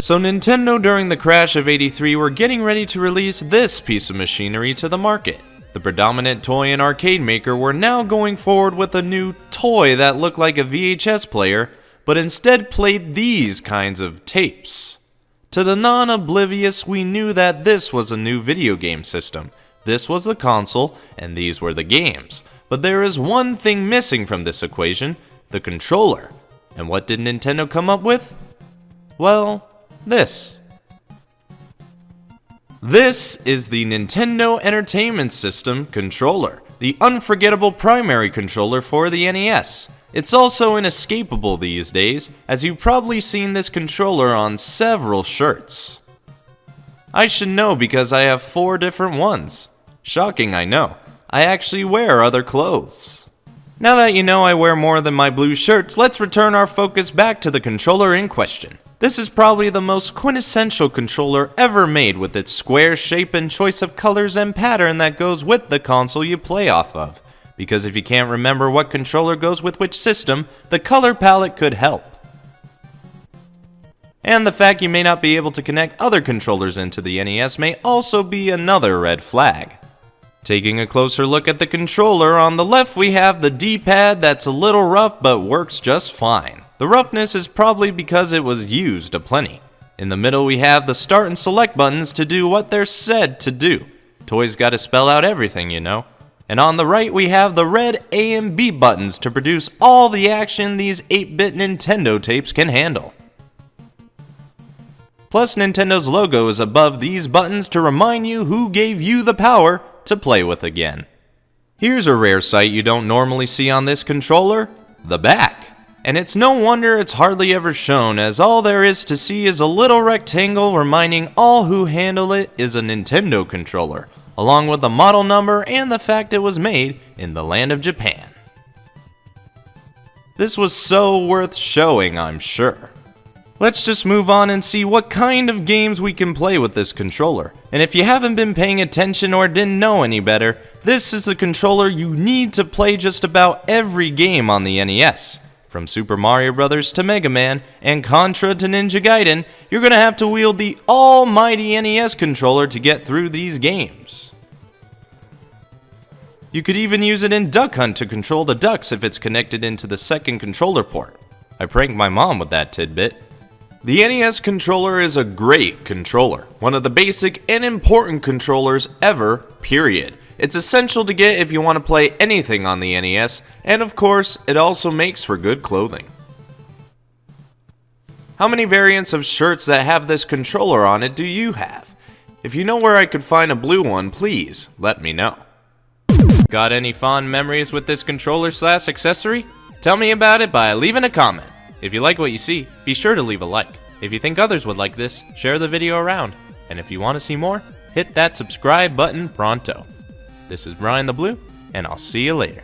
So Nintendo during the crash of '83 were getting ready to release this piece of machinery to the market. The predominant toy and arcade maker were now going forward with a new toy that looked like a VHS player, but instead played these kinds of tapes. To the non-oblivious, we knew that this was a new video game system. This was the console, and these were the games. But there is one thing missing from this equation, the controller. And what did Nintendo come up with? Well, this. This is the Nintendo Entertainment System controller, the unforgettable primary controller for the NES. It's also inescapable these days, as you've probably seen this controller on several shirts. I should know because I have 4 different ones. Shocking, I know. I actually wear other clothes. Now that you know I wear more than my blue shirts, let's return our focus back to the controller in question. This is probably the most quintessential controller ever made with its square shape and choice of colors and pattern that goes with the console you play off of. Because if you can't remember what controller goes with which system, the color palette could help. And the fact you may not be able to connect other controllers into the NES may also be another red flag. Taking a closer look at the controller, on the left we have the D-pad that's a little rough but works just fine. The roughness is probably because it was used aplenty. In the middle we have the start and select buttons to do what they're said to do. Toys gotta spell out everything, you know. And on the right we have the red A and B buttons to produce all the action these 8-bit Nintendo tapes can handle. Plus Nintendo's logo is above these buttons to remind you who gave you the power to play with again. Here's a rare sight you don't normally see on this controller, the back. And it's no wonder it's hardly ever shown, as all there is to see is a little rectangle reminding all who handle it is a Nintendo controller, along with the model number and the fact it was made in the land of Japan. This was so worth showing, I'm sure. Let's just move on and see what kind of games we can play with this controller. And if you haven't been paying attention or didn't know any better, this is the controller you need to play just about every game on the NES. From Super Mario Bros. To Mega Man and Contra to Ninja Gaiden, you're gonna have to wield the almighty NES controller to get through these games. You could even use it in Duck Hunt to control the ducks if it's connected into the second controller port. I pranked my mom with that tidbit. The NES controller is a great controller, one of the basic and important controllers ever, period. It's essential to get if you want to play anything on the NES, and of course, it also makes for good clothing. How many variants of shirts that have this controller on it do you have? If you know where I could find a blue one, please let me know. Got any fond memories with this controller/accessory? Tell me about it by leaving a comment. If you like what you see, be sure to leave a like. If you think others would like this, share the video around. And if you want to see more, hit that subscribe button pronto. This is BrianTheBlue, and I'll see you later.